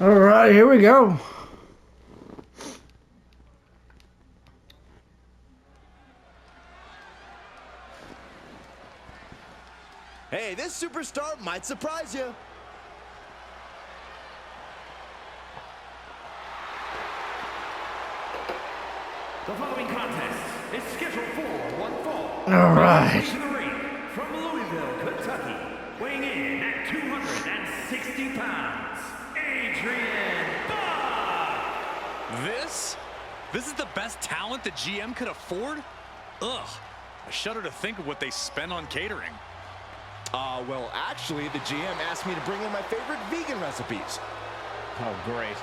All right, here we go. Hey, this superstar might surprise you. The following contest is scheduled for one fall. All right. To the ring from Louisville, Kentucky, weighing in at 260 pounds, Adrian Buck. This is the best talent the GM could afford? Ugh, I shudder to think of what they spend on catering. Well, actually, the GM asked me to bring in my favorite vegan recipes. Oh, great.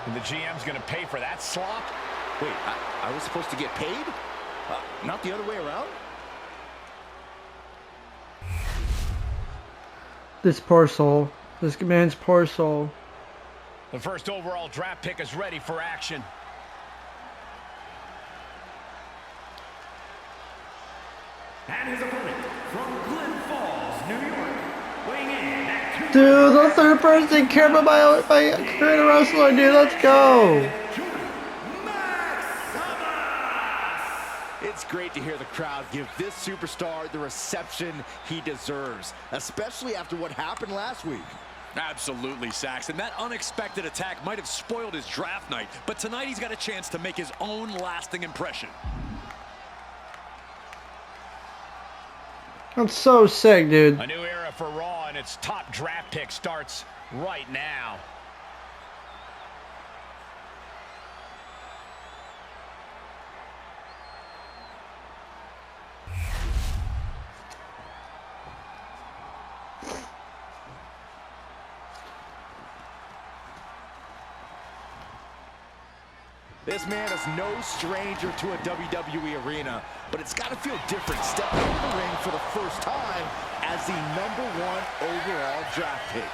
And the GM's gonna pay for that slop? Wait, I was supposed to get paid? Not the other way around? This poor soul. This man's poor soul. The first overall draft pick is ready for action. And his opponent from Glens Falls, New York, weighing in at Dude, the third person care about my creator wrestler, dude. Let's go. It's great to hear the crowd give this superstar the reception he deserves, especially after what happened last week. Absolutely, Saxon. That unexpected attack might have spoiled his draft night, but tonight he's got a chance to make his own lasting impression. I'm so sick, dude. A new era for Raw, and its top draft pick starts right now. This man is no stranger to a WWE arena, but it's got to feel different stepping into the ring for the first time as the #1 overall draft pick.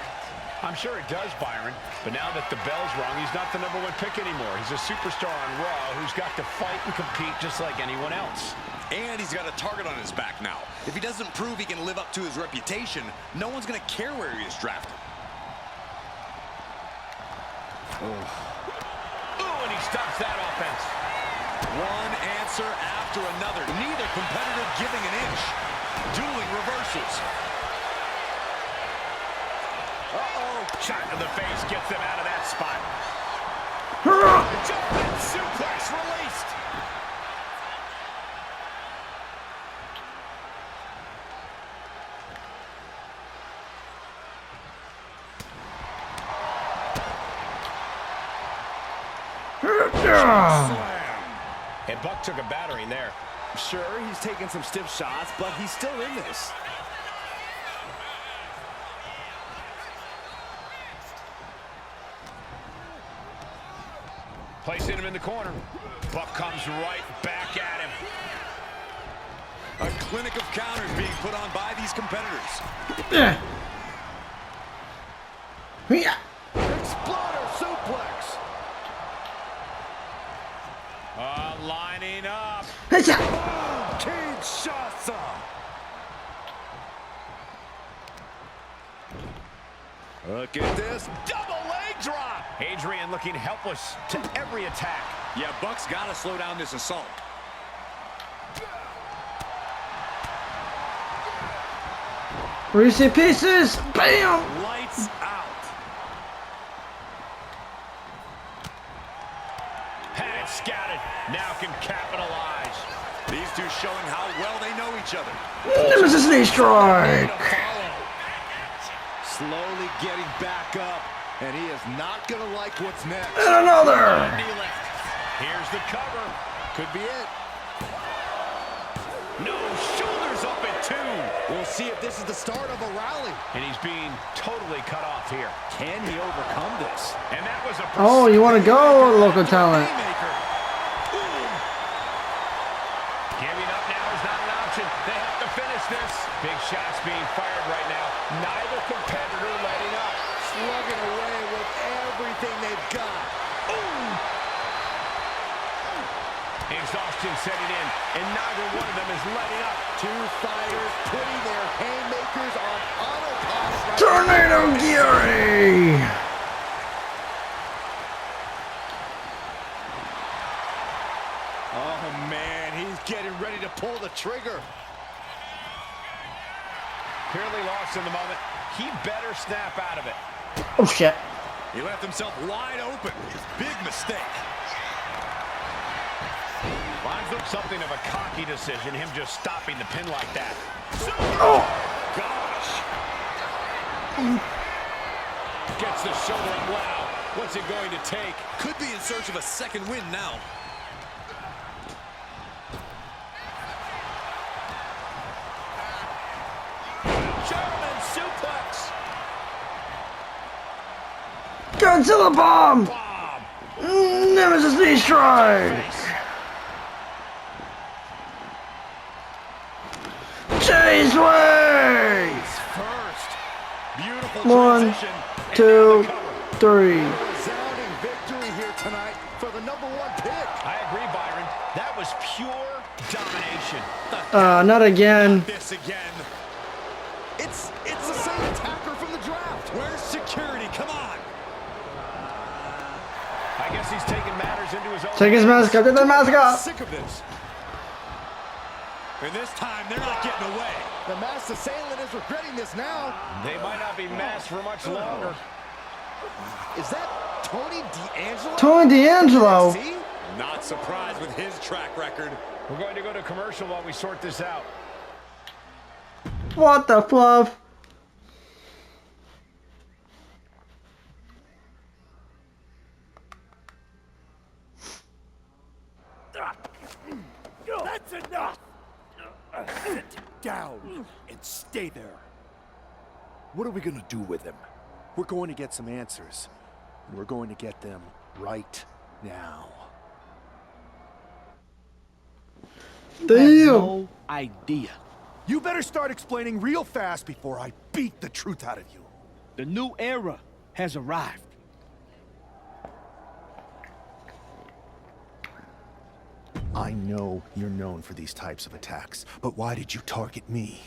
I'm sure it does, Byron, but now that the bell's rung, he's not the #1 pick anymore. He's a superstar on Raw who's got to fight and compete just like anyone else. And he's got a target on his back now. If he doesn't prove he can live up to his reputation, no one's going to care where he is drafted. And he stops that offense. One answer after another. Neither competitor giving an inch. Dueling reversals. Shot to the face gets him out of that spot. Jumping suplex released. And Buck took a battering there. Sure, he's taking some stiff shots, but he's still in this. Placing him in the corner. Buck comes right back at him. A clinic of counters being put on by these competitors. Exploder suplex. Lining up. Kinshasa. Look at this double leg drop. Adrian looking helpless to every attack. Yeah, Buck's got to slow down this assault. Reese pieces. Bam. Lights out. Had it scouted. Now can capitalize. These two showing how well they know each other. There's a knee strike. Slowly getting back up, and he is not going to like what's next. And another. Here's the cover. Could be it. No, shoulders up at 2. We'll see if this is the start of a rally. And he's being totally cut off here. Can he overcome this? And that was a... Oh, you want to go, local talent? Giving up now is not an option. They have to finish this. Big shots being fired right now. Neither competitor letting up. Slugging away with everything they've got. Exhaustion setting in, and neither one of them is letting up. Two fighters putting their haymakers on autopilot. Tornado Geary. man, he's getting ready to pull the trigger. Clearly lost in the moment. He better snap out of it. Oh, shit. He left himself wide open. Big mistake. Lines up something of a cocky decision, him just stopping the pin like that. Oh. Gosh. Gets the shoulder up. Wow. What's it going to take? Could be in search of a second win now. German suplex. Godzilla bomb. Nemesis knee strike. Chase way. First. Beautiful 1, transition. 2, 3. Resounding victory here tonight for the #1 pick. I agree, Byron. That was pure domination. Not again. This again. It's the same attacker from the draft. Where's security? Come on. I guess he's taking matters into his own Take his mask off. Get that mask off. Sick of this. And this time, they're not getting away. The masked assailant is regretting this now. They might not be masked for much longer. Is that Tony D'Angelo? Tony D'Angelo. See? Not surprised with his track record. We're going to go to commercial while we sort this out. What the fluff? That's enough! Sit down and stay there. What are we gonna do with him? We're going to get some answers. And we're going to get them right now. Damn. No idea. You better start explaining real fast before I beat the truth out of you. The new era has arrived. I know you're known for these types of attacks, but why did you target me?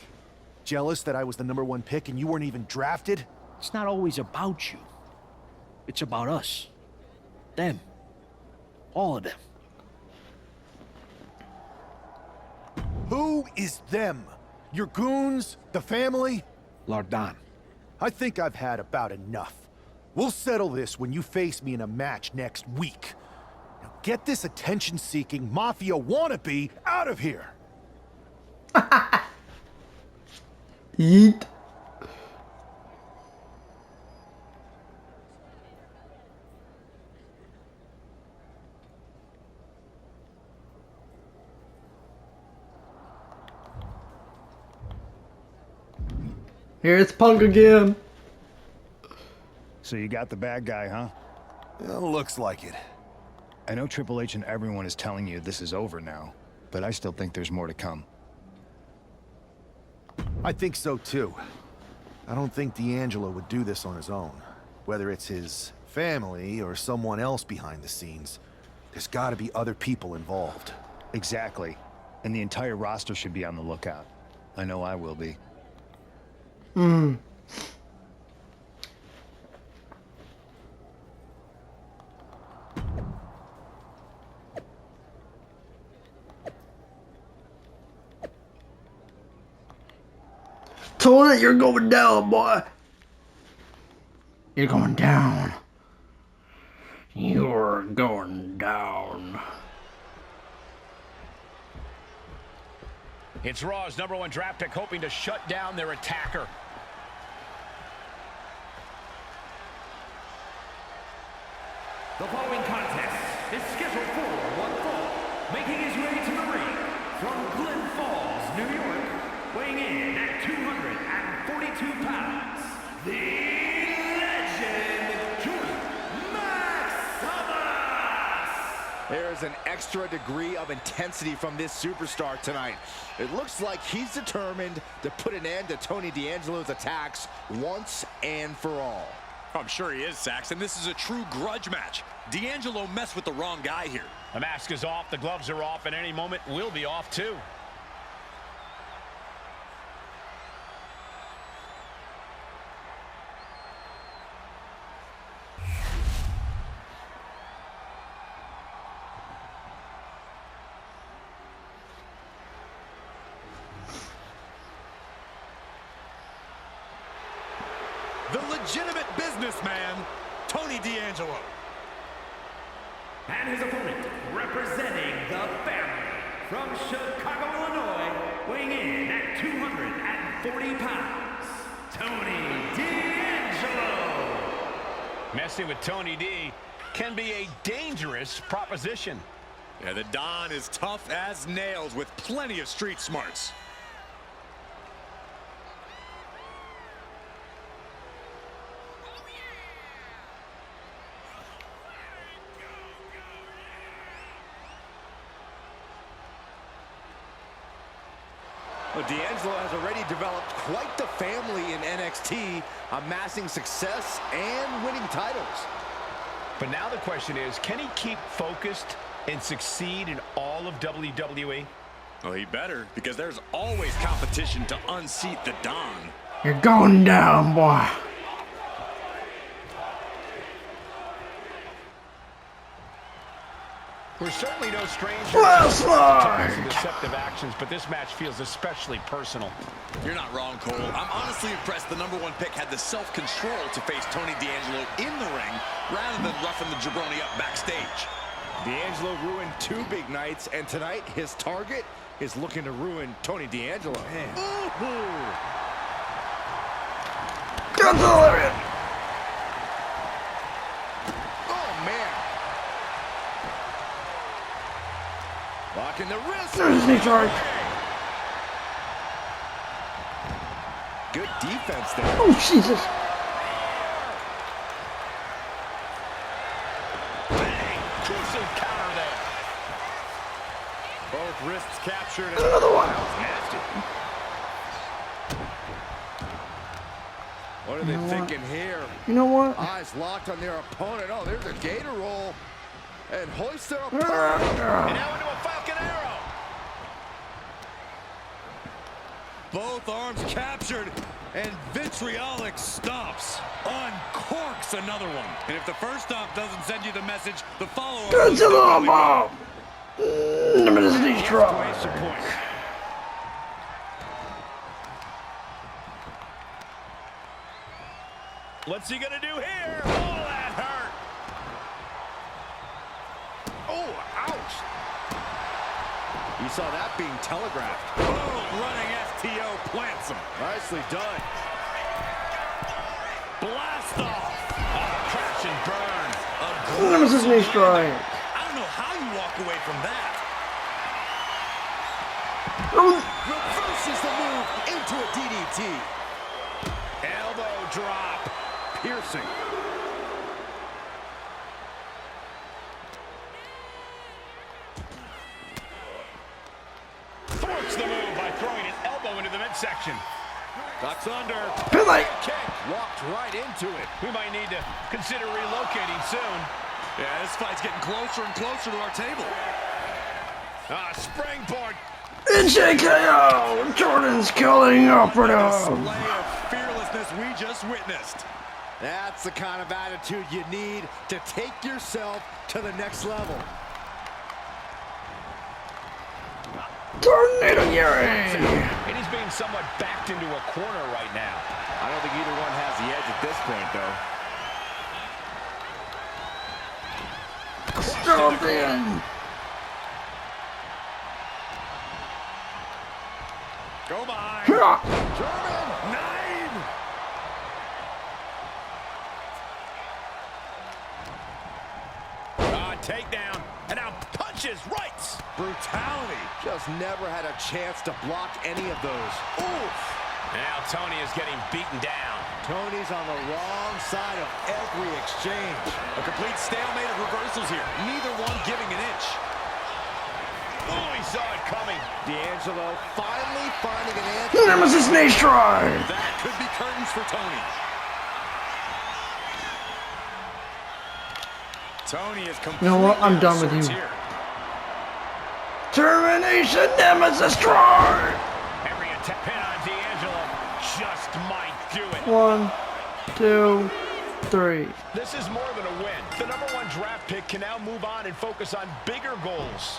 Jealous that I was the #1 pick and you weren't even drafted? It's not always about you. It's about us. Them. All of them. Who is them? Your goons? The family? Lardan. I think I've had about enough. We'll settle this when you face me in a match next week. Now get this attention-seeking mafia wannabe out of here! Yeet. Here's Punk again. So you got the bad guy, huh? Well, looks like it. I know Triple H and everyone is telling you this is over now, but I still think there's more to come. I think so too. I don't think D'Angelo would do this on his own. Whether it's his family or someone else behind the scenes, there's gotta be other people involved. Exactly. And the entire roster should be on the lookout. I know I will be. Told it, you're going down, boy. You're going down. You're going down. It's Raw's #1 draft pick hoping to shut down their attacker. The following contest is scheduled for one fall. Making his way to the ring from Glens Falls, New York, weighing in at 242 pounds, the legend, Jordan Maximus! There's an extra degree of intensity from this superstar tonight. It looks like he's determined to put an end to Tony D'Angelo's attacks once and for all. I'm sure he is, Saxon. This is a true grudge match. D'Angelo messed with the wrong guy here. The mask is off, the gloves are off, and any moment we'll be off too. the legitimate businessman, Tony D'Angelo. And his opponent, representing the family, from Chicago, Illinois, weighing in at 240 pounds, Tony D'Angelo. Messing with Tony D can be a dangerous proposition. Yeah, the Don is tough as nails with plenty of street smarts. Well, D'Angelo has already developed quite the family in NXT, amassing success and winning titles. But now the question is, can he keep focused and succeed in all of WWE? Well, he better, because there's always competition to unseat the Don. You're going down, boy. We're certainly no strangers Last to night. deceptive actions, but this match feels especially personal. You're not wrong, Cole. I'm honestly impressed the #1 pick had the self-control to face Tony D'Angelo in the ring rather than roughing the jabroni up backstage. D'Angelo ruined 2 big nights, and tonight his target is looking to ruin Tony D'Angelo. That's hilarious. Oh, man. Locking the wrist. There's a knee charge. Good defense there. Oh, Jesus. Crucial counter there. Both wrists captured. Another one. Nasty. What are they thinking here? You know what? Eyes locked on their opponent. Oh, there's a gator roll. And hoist their opponent. And now into a Falcon Arrow. Both arms captured, and vitriolic stomps. Uncorks another one. And if the first stomp doesn't send you the message, the follow-up... That's a little bomb. Limited knee charge. Exclamation point. What's he gonna do here? Oh, that hurt. Oh, ouch. You saw that being telegraphed. Boom, running STO plants him. Nicely done. Blast off. Crash and burn. Nemesis knee strike. I don't know how you walk away from that. Reverses the move into a DDT. Elbow drop. Piercing. Thwarts the move by throwing an elbow into the midsection. Ducks under. Pin leg. Kick. Walked right into it. We might need to consider relocating soon. Yeah, this fight's getting closer and closer to our table. Springboard. NJKO. Jordan's killing operative. Display of fearlessness we just witnessed. That's the kind of attitude you need to take yourself to the next level. Tornado Gary. And he's being somewhat backed into a corner right now. I don't think either one has the edge at this point, though. Scorpion. Go by. German. 9. Takedown. And now punches rights. Brutality. Just never had a chance to block any of those. Oof. Now Tony is getting beaten down. Tony's on the wrong side of every exchange. A complete stalemate of reversals here. Neither one giving an inch. Oh, he saw it coming. D'Angelo finally finding an answer. Nemesis knee strike. That could be curtains for Tony. Tony is completely... You know what? I'm done with you. here. Termination Nemesis strike. Every attack pin on D'Angelo just might do it. 1, 2, 3. This is more than a win. The #1 draft pick can now move on and focus on bigger goals.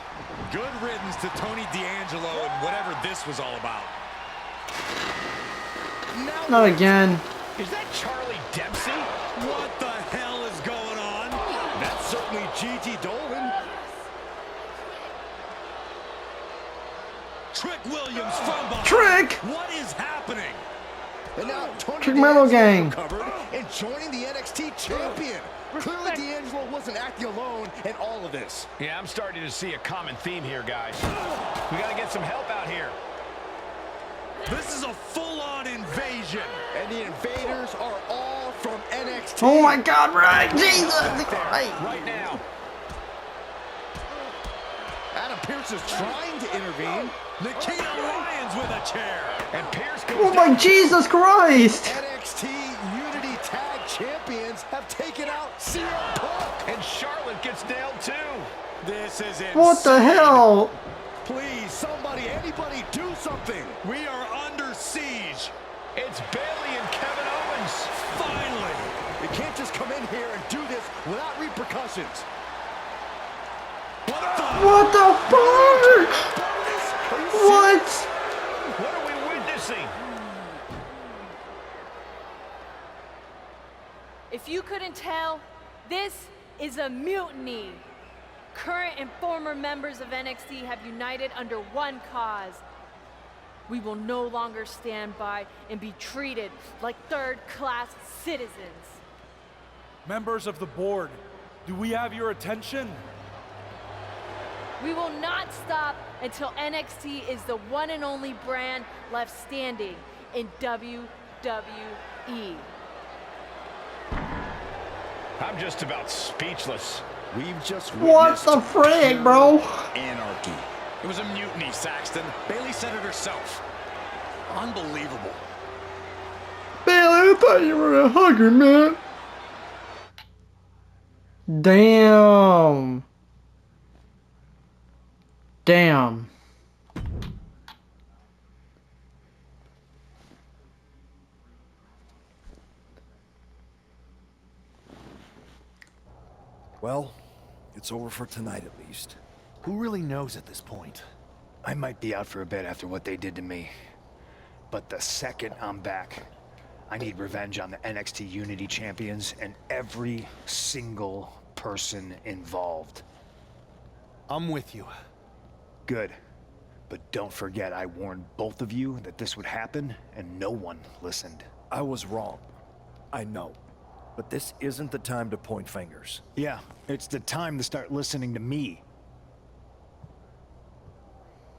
Good riddance to Tony D'Angelo and whatever this was all about. Not again. Is that Charlie Dempsey? What the hell is going on? That's certainly Gigi Dolan. Trick Williams from behind. Trick! What is happening? And now Tony Trick Mello Gang. recovered and joining the NXT champion. Clearly D'Angelo wasn't acting alone in all of this. Yeah, I'm starting to see a common theme here, guys. We got to get some help out here. This is a full-on invasion. And the invaders are all from NXT. Oh my God, right? Jesus! Right. Right now. Adam Pearce is trying to intervene. Nikita Lyons with a chair. And Pierce goes Oh my down. Jesus Christ! NXT Unity Tag Champions have taken out CM Punk. And Charlotte gets nailed too. This is insane. What the hell? Please, somebody, anybody, do something. We are under siege. It's Bayley and Kevin Owens. Finally. You can't just come in here and do this without repercussions. What the fuck? What? What are we witnessing? If you couldn't tell, this is a mutiny. Current and former members of NXT have united under one cause. We will no longer stand by and be treated like third-class citizens. Members of the board, do we have your attention? We will not stop until NXT is the one and only brand left standing in WWE. I'm just about speechless. We've just What the frick, bro? anarchy. It was a mutiny, Saxton. Bayley said it herself. Unbelievable. Bailey, I thought you were a hugger, man. Damn. Damn. Well, it's over for tonight at least. Who really knows at this point? I might be out for a bit after what they did to me. But the second I'm back, I need revenge on the NXT Unity Champions and every single person involved. I'm with you. Good. But don't forget, I warned both of you that this would happen, and no one listened. I was wrong. I know. But this isn't the time to point fingers. Yeah, it's the time to start listening to me.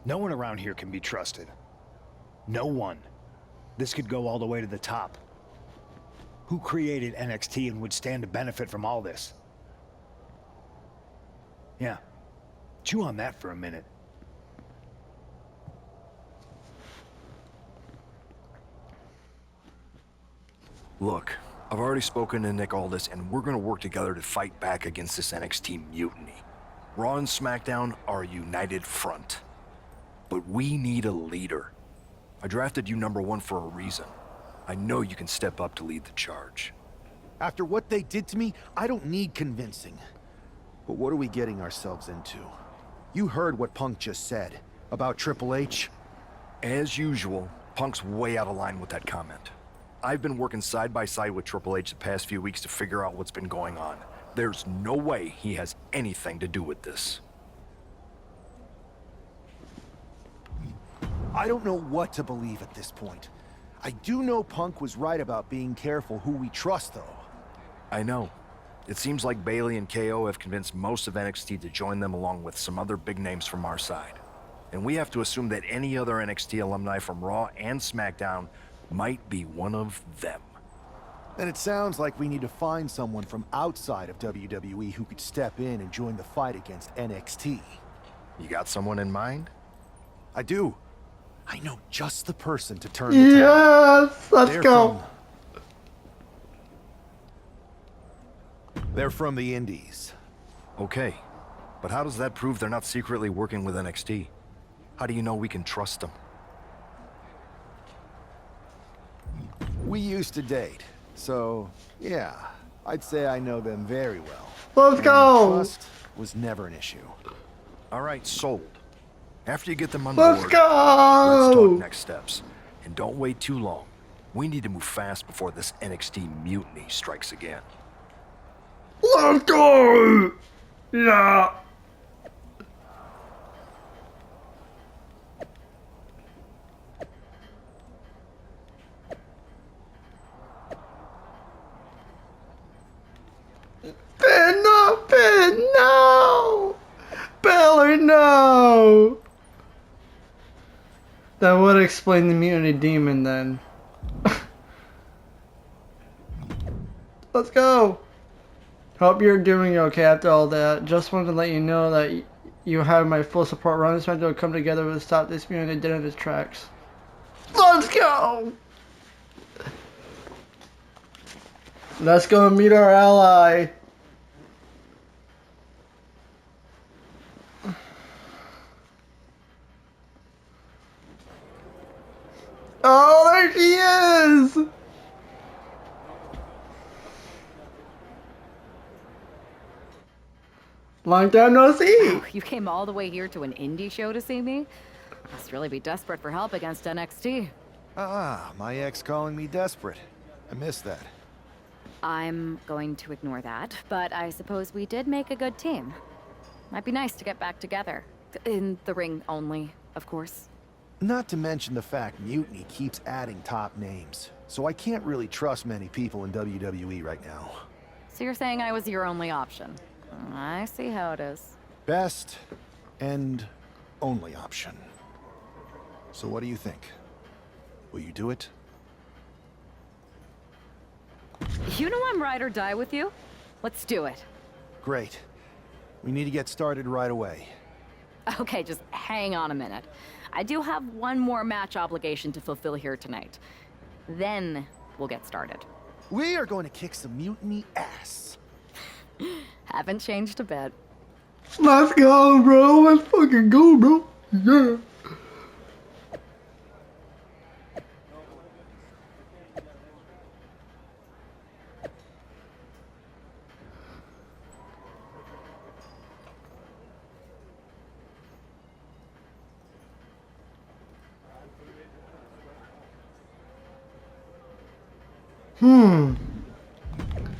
No one around here can be trusted. No one. This could go all the way to the top. Who created NXT and would stand to benefit from all this? Yeah. Chew on that for a minute. Look, I've already spoken to Nick Aldis, and we're gonna work together to fight back against this NXT mutiny. Raw and SmackDown are a united front. But we need a leader. I drafted you #1 for a reason. I know you can step up to lead the charge. After what they did to me, I don't need convincing. But what are we getting ourselves into? You heard what Punk just said about Triple H. As usual, Punk's way out of line with that comment. I've been working side by side with Triple H the past few weeks to figure out what's been going on. There's no way he has anything to do with this. I don't know what to believe at this point. I do know Punk was right about being careful who we trust, though. I know. It seems like Bayley and KO have convinced most of NXT to join them along with some other big names from our side. And we have to assume that any other NXT alumni from Raw and SmackDown might be one of them. Then it sounds like we need to find someone from outside of WWE who could step in and join the fight against NXT. You got someone in mind? I do. I know just the person to turn the table. Yes, let's go. They're from the Indies. Okay, but how does that prove they're not secretly working with NXT? How do you know we can trust them? We used to date, so yeah, I'd say I know them very well. Let's And go. Trust was never an issue. All right, sold. After you get them on Let's board, go. let's talk next steps. And don't wait too long. We need to move fast before this NXT mutiny strikes again. Let's go! Yeah. Ben, no! Ben, no! Baylor, no! That would explain the mutiny demon then. Let's go! Hope you're doing okay after all that. Just wanted to let you know that you have my full support. Ron and SmackDown will come together to stop this mutiny dead in its tracks. Let's go! Let's go meet our ally. Oh, there she is! Long time no see! You came all the way here to an indie show to see me? Must really be desperate for help against NXT. Ah, my ex calling me desperate. I missed that. I'm going to ignore that, but I suppose we did make a good team. Might be nice to get back together. In the ring only, of course. Not to mention the fact Mutiny keeps adding top names, so I can't really trust many people in WWE right now. So you're saying I was your only option? I see how it is. Best and only option. So what do you think? Will you do it? You know I'm ride or die with you. Let's do it. Great. We need to get started right away. Okay, just hang on a minute. I do have one more match obligation to fulfill here tonight. Then we'll get started. We are going to kick some Mutiny ass. Haven't changed a bit. Let's go, bro. Let's fucking go, bro. Yeah.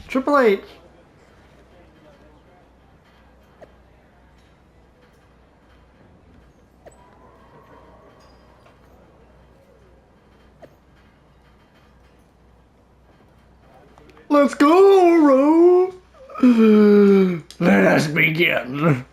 Triple H. Let's go, bro. Let us begin.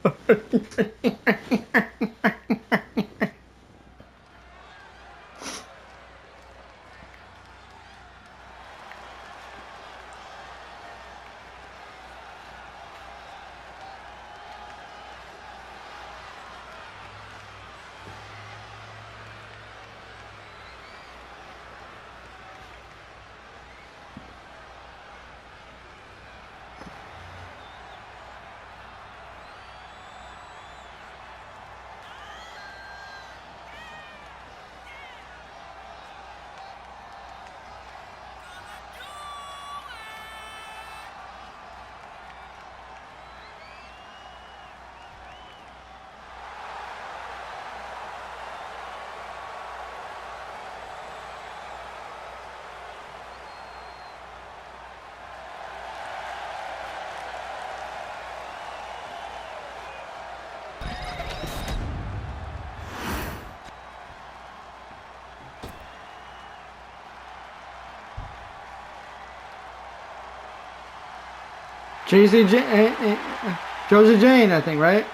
Josie Jane, I think, right?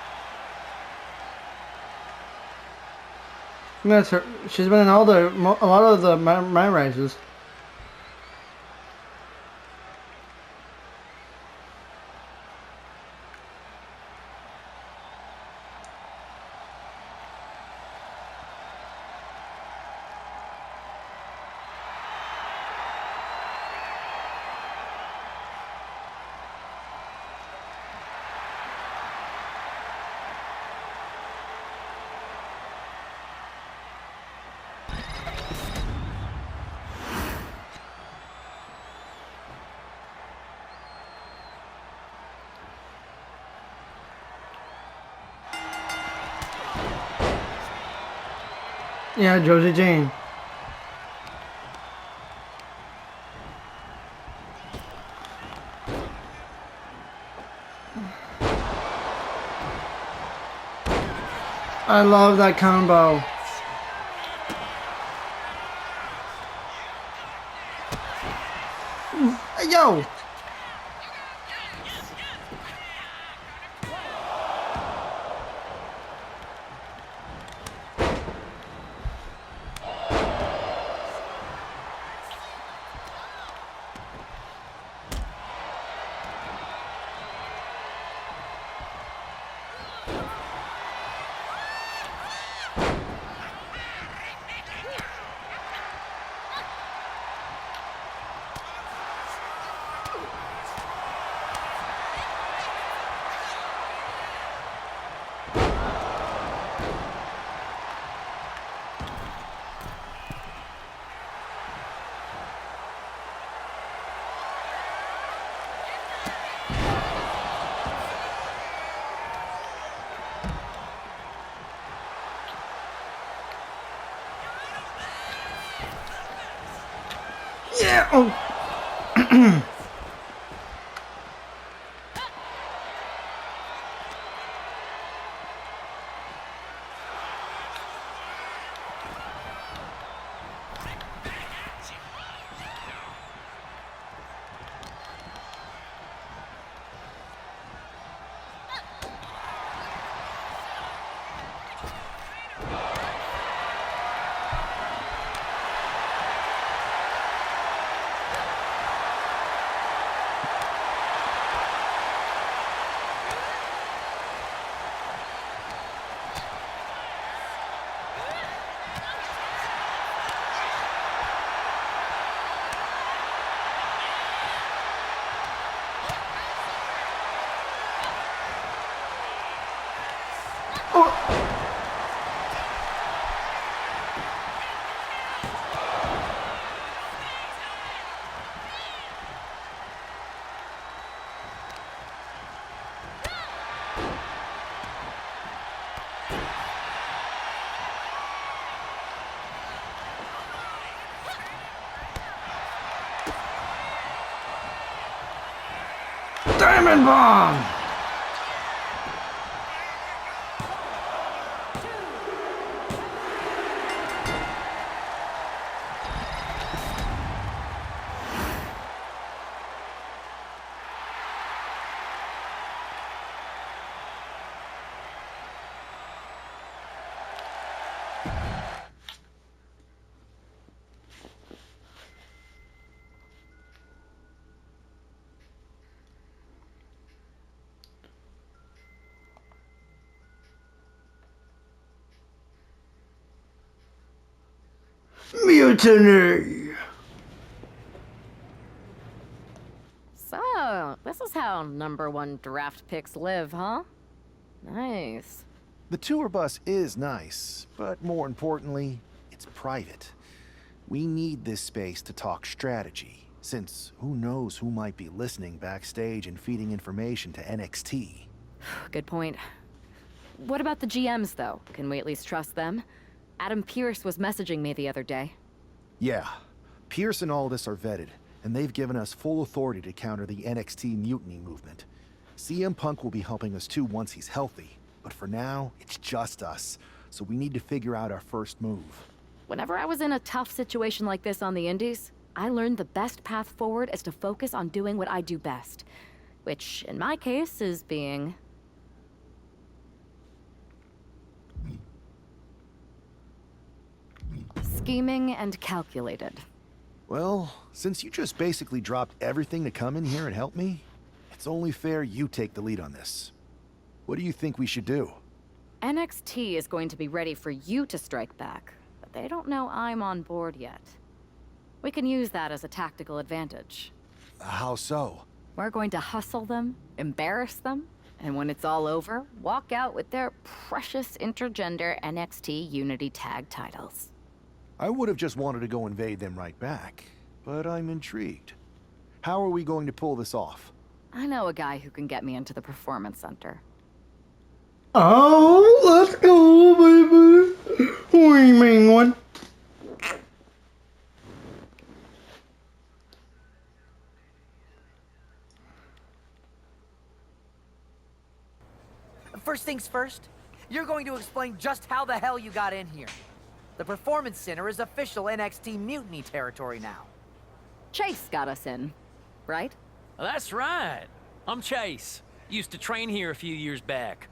That's her. She's been in a lot of the MYRISEs. Yeah, Josie Jane. I love that combo. Hey, yo! Yeah! Oh! Diamond Bomb! Mutiny! So, this is how #1 draft picks live, huh? Nice. The tour bus is nice, but more importantly, it's private. We need this space to talk strategy, since who knows who might be listening backstage and feeding information to NXT. Good point. What about the GMs, though? Can we at least trust them? Adam Pearce was messaging me the other day. Yeah, Pierce and Aldis are vetted, and they've given us full authority to counter the NXT mutiny movement. CM Punk will be helping us too once he's healthy, but for now, it's just us, so we need to figure out our first move. Whenever I was in a tough situation like this on the Indies, I learned the best path forward is to focus on doing what I do best. Which, in my case, is being... scheming and calculated. Well, since you just basically dropped everything to come in here and help me, it's only fair you take the lead on this. What do you think we should do? NXT is going to be ready for you to strike back, but they don't know I'm on board yet. We can use that as a tactical advantage. How so? We're going to hustle them, embarrass them, and when it's all over, walk out with their precious intergender NXT Unity Tag titles. I would have just wanted to go invade them right back, but I'm intrigued. How are we going to pull this off? I know a guy who can get me into the Performance Center. Oh, let's go, baby. We mean one. First things first, you're going to explain just how the hell you got in here. The Performance Center is official NXT Mutiny territory now. Chase got us in, right? That's right. I'm Chase. Used to train here a few years back.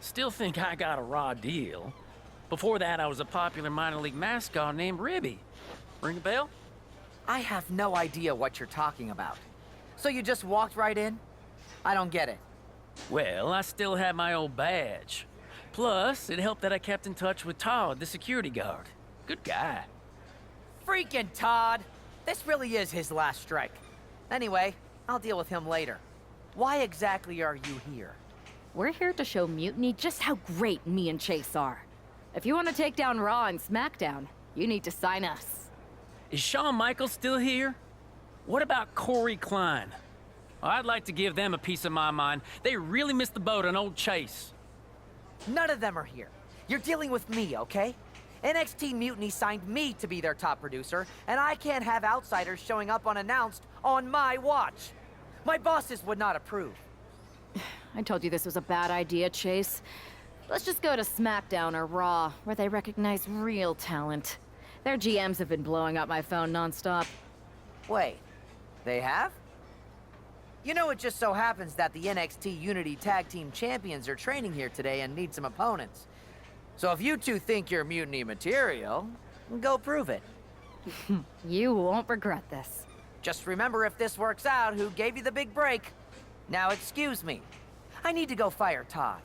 Still think I got a raw deal. Before that, I was a popular minor league mascot named Ribby. Ring a bell? I have no idea what you're talking about. So you just walked right in? I don't get it. Well, I still had my old badge. Plus, it helped that I kept in touch with Todd, the security guard. Good guy. Freaking Todd! This really is his last strike. Anyway, I'll deal with him later. Why exactly are you here? We're here to show Mutiny just how great me and Chase are. If you want to take down Raw and SmackDown, you need to sign us. Is Shawn Michaels still here? What about Corey Klein? Well, I'd like to give them a piece of my mind. They really missed the boat on old Chase. None of them are here. You're dealing with me, okay? NXT Mutiny signed me to be their top producer, and I can't have outsiders showing up unannounced on my watch. My bosses would not approve. I told you this was a bad idea, Chase. Let's just go to SmackDown or Raw, where they recognize real talent. Their GMs have been blowing up my phone nonstop. Wait, they have? You know, it just so happens that the NXT Unity Tag Team Champions are training here today and need some opponents. So if you two think you're Mutiny material, go prove it. You won't regret this. Just remember, if this works out, who gave you the big break. Now excuse me. I need to go fire Todd.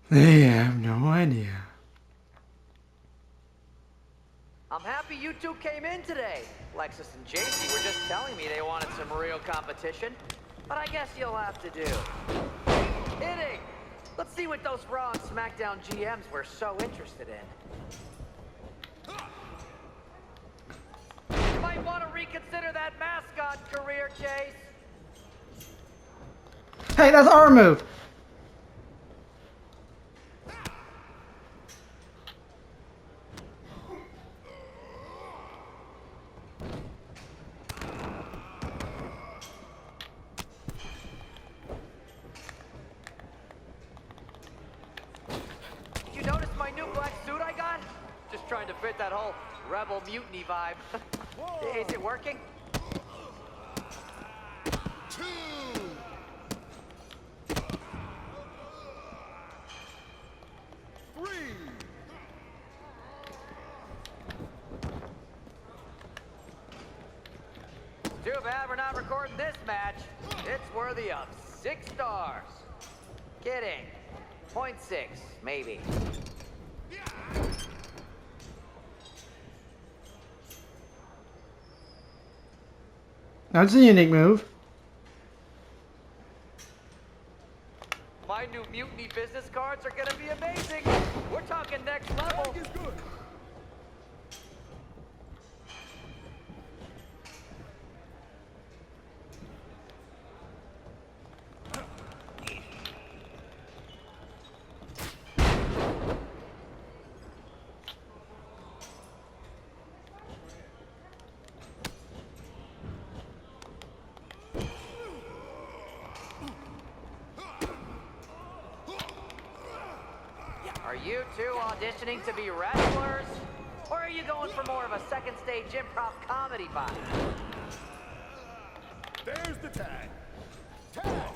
They have no idea. I'm happy you two came in today. Lexus and JC were just telling me they wanted some real competition. But I guess you'll have to do. Hitting! Let's see what those Raw and SmackDown GMs were so interested in. You might want to reconsider that mascot career, Chase. Hey, that's our move. Did you notice my new black suit I got? Just trying to fit that whole rebel mutiny vibe. Is it working? 2. Too bad we're not recording this match. It's worthy of 6 stars. Kidding. 0.6, maybe. That's a unique move. My new Mutiny business cards are gonna be amazing. We're talking next level. Are you two auditioning to be wrestlers? Or are you going for more of a second stage improv comedy vibe? There's the tag. Tag!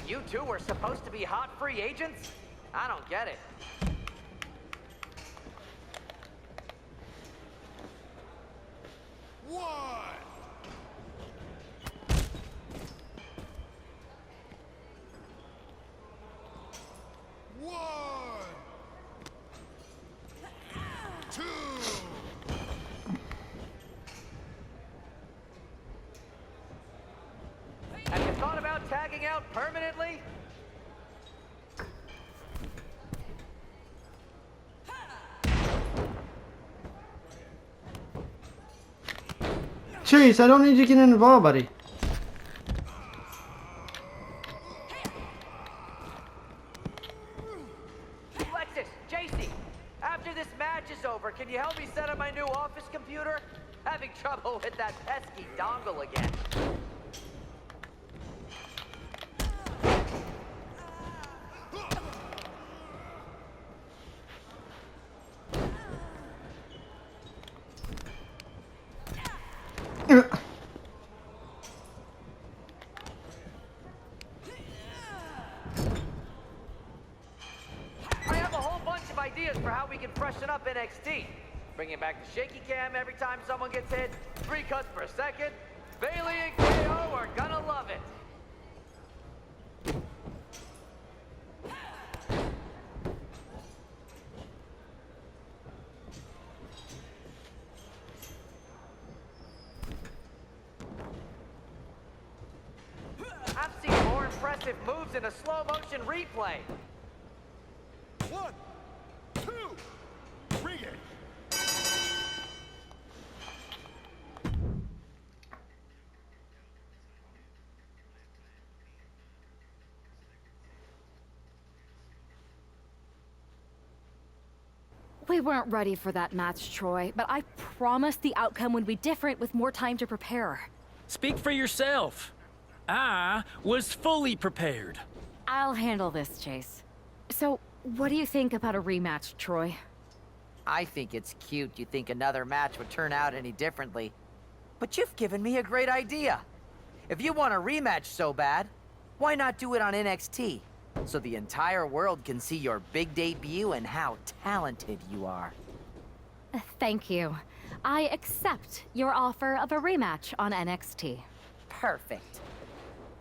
You two were supposed to be hot free agents? I don't get it. Have you thought about tagging out permanently? Chase, I don't need you to get involved, buddy. can you help me set up my new office computer? Having trouble with that pesky dongle again. I have a whole bunch of ideas for how we can freshen up NXT. Bringing back the shaky cam every time someone gets hit, 3 cuts per second. Bailey and KO are gonna love it. I've seen more impressive moves in a slow motion replay. 1, 2, bring it. We weren't ready for that match, Troy, but I promise the outcome would be different with more time to prepare. Speak for yourself. I was fully prepared. I'll handle this, Chase. So, what do you think about a rematch, Troy? I think it's cute you think another match would turn out any differently. But you've given me a great idea. If you want a rematch so bad, why not do it on NXT? So the entire world can see your big debut and how talented you are. Thank you. I accept your offer of a rematch on NXT. Perfect.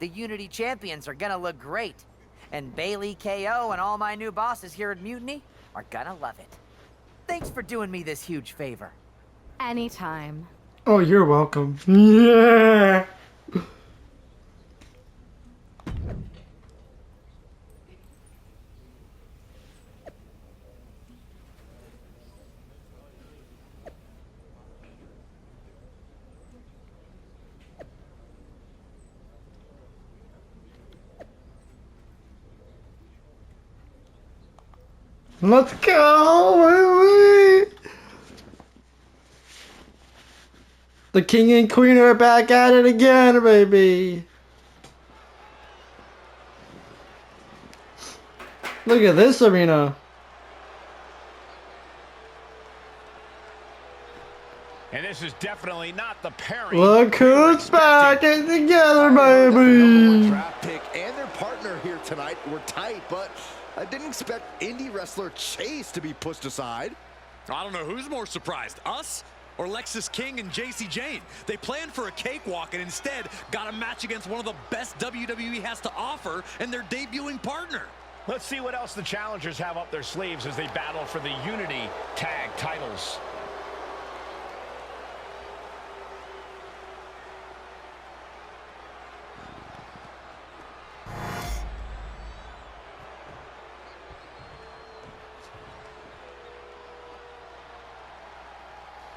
The Unity Champions are gonna look great. And Bailey, KO, and all my new bosses here at Mutiny are gonna love it. Thanks for doing me this huge favor. Anytime. Oh, you're welcome. Yeah. Let's go! The king and queen are back at it again, baby! Look at this arena. And this is definitely not the pairing. Look who's back and together, baby! Draft pick and their partner here tonight were tight, but I didn't expect indie wrestler Chase to be pushed aside. I don't know who's more surprised, us or Lexis King and JC Jane. They planned for a cakewalk and instead got a match against one of the best WWE has to offer and their debuting partner. Let's see what else the challengers have up their sleeves as they battle for the Unity Tag titles.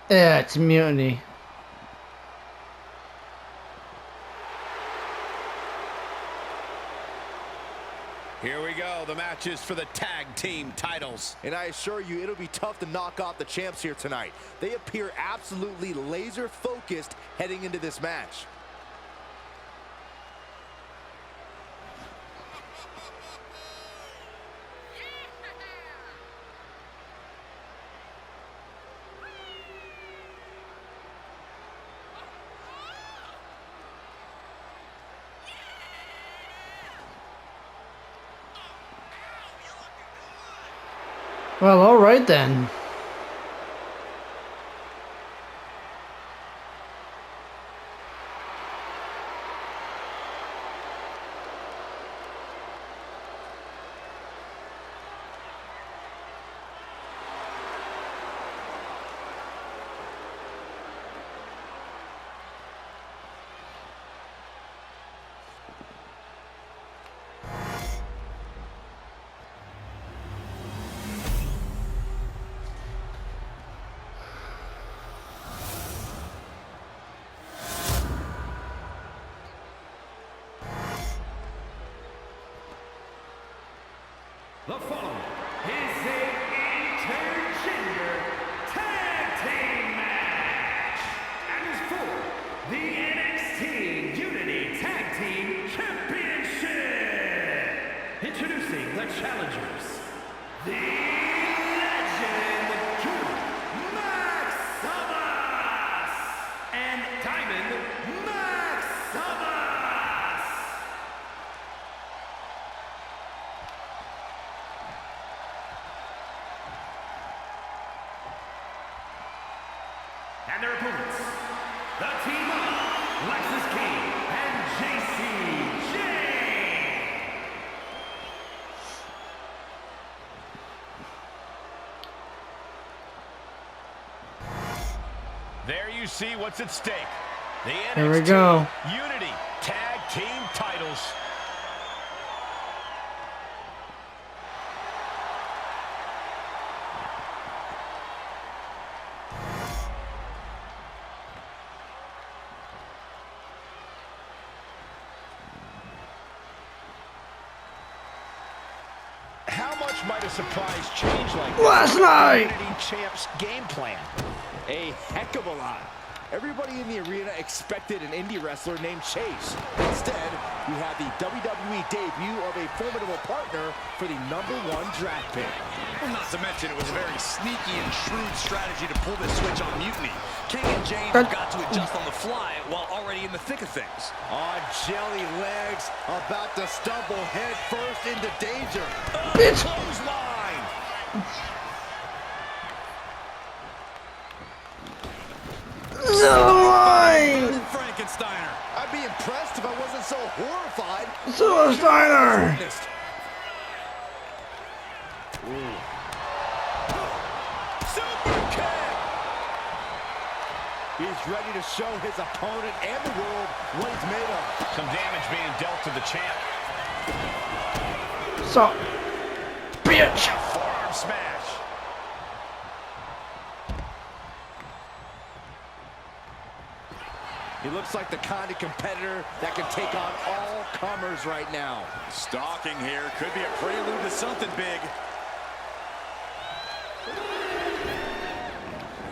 Yeah, it's Mutiny. Here we go, the matches for the tag team titles. And I assure you, it'll be tough to knock off the champs here tonight. They appear absolutely laser focused heading into this match. Well, alright then. The following is a intergender tag challengers, the Legend Max Savas and Diamond Max Savas. And their opponents, the team of Lexus King and JC Jane. There you see what's at stake. The Here we NXT go. Unity Tag Team titles. How much might a surprise change like this Last night. Unity Champ's game plan? A heck of a lot. Everybody in the arena expected an indie wrestler named Chase. Instead, we had the WWE debut of a formidable partner for the #1 draft pick. Well, not to mention, it was a very sneaky and shrewd strategy to pull this switch on Mutiny. King and James got to adjust on the fly while already in the thick of things. On jelly legs, about to stumble head first into danger. Bitch. Clothesline! Frankensteiner. I'd be impressed if I wasn't so horrified. Steiner. Super kick! He's ready to show his opponent and the world what he's made of. Some damage being dealt to the champ. So, bitch. Forearm smash. He looks like the kind of competitor that can take on all comers right now. Stalking here could be a prelude to something big.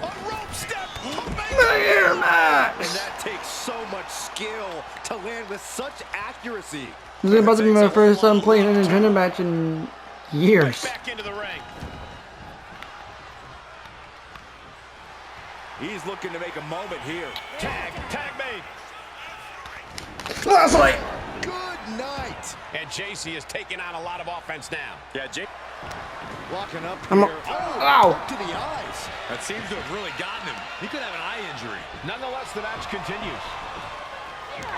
A rope step! Here, Max. And that takes so much skill to land with such accuracy. This is about to be my first time playing a Nintendo match in years. Back into the ring. He's looking to make a moment here. Tag made. Last night. Good night. And JC is taking on a lot of offense now. Yeah, Jake. Locking up I'm here. ow. To the eyes. That seems to have really gotten him. He could have an eye injury. Nonetheless, the match continues.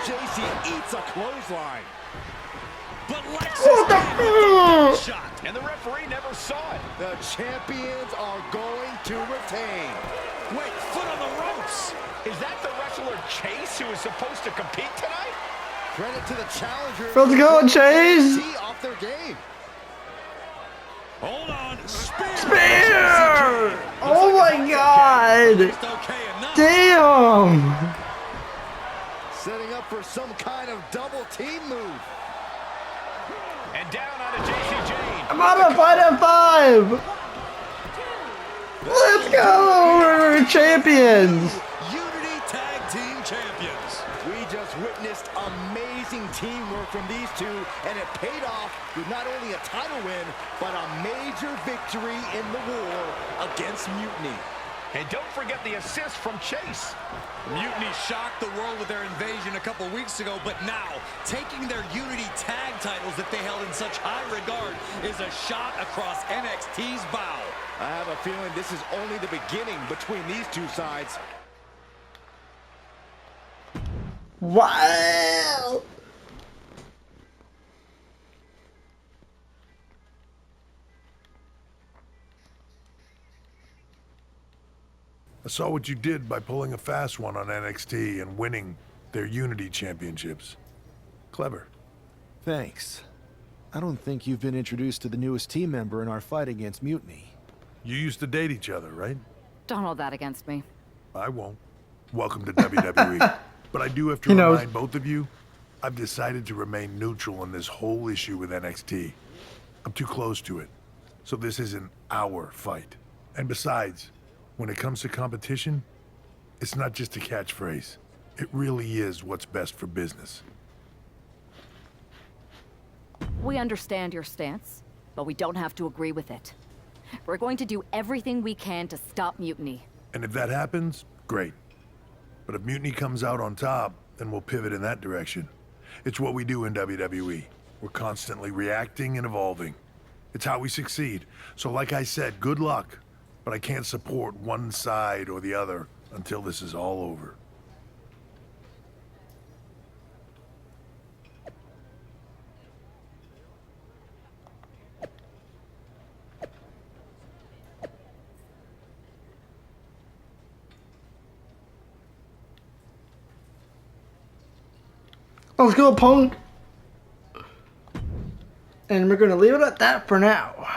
JC eats a clothesline. But Lexus shot. And the referee never saw it. The champions are going to retain. Wait, foot on the ropes. Is that the wrestler Chase who is supposed to compete tonight? Credit to the challenger. Let's go, Chase. Off their game. Hold on. Spear. Spear. Oh my God. Okay enough. Damn. Setting up for some kind of double team move. And down on a JC Jane. I'm on a 5-5. Let's go. We're champions. Unity Tag Team Champions. We just witnessed amazing teamwork from these two, and it paid off with not only a title win, but a major victory in the war against Mutiny. And don't forget the assist from Chase. Mutiny shocked the world with their invasion a couple weeks ago, but now, taking their Unity Tag titles that they held in such high regard is a shot across NXT's bow. I have a feeling this is only the beginning between these two sides. Wow. I saw what you did by pulling a fast one on NXT and winning their Unity Championships. Clever. Thanks. I don't think you've been introduced to the newest team member in our fight against Mutiny. You used to date each other, right? Don't hold that against me. I won't. Welcome to WWE. But I do have to remind both of you, I've decided to remain neutral in this whole issue with NXT. I'm too close to it. So this isn't our fight. And besides, when it comes to competition, it's not just a catchphrase. It really is what's best for business. We understand your stance. but we don't have to agree with it. We're going to do everything we can to stop mutiny. And if that happens, great. But if mutiny comes out on top, then we'll pivot in that direction. It's what we do in WWE. We're constantly reacting and evolving. It's how we succeed. So like I said, good luck. But I can't support one side or the other until this is all over. Let's go, Punk. And we're going to leave it at that for now.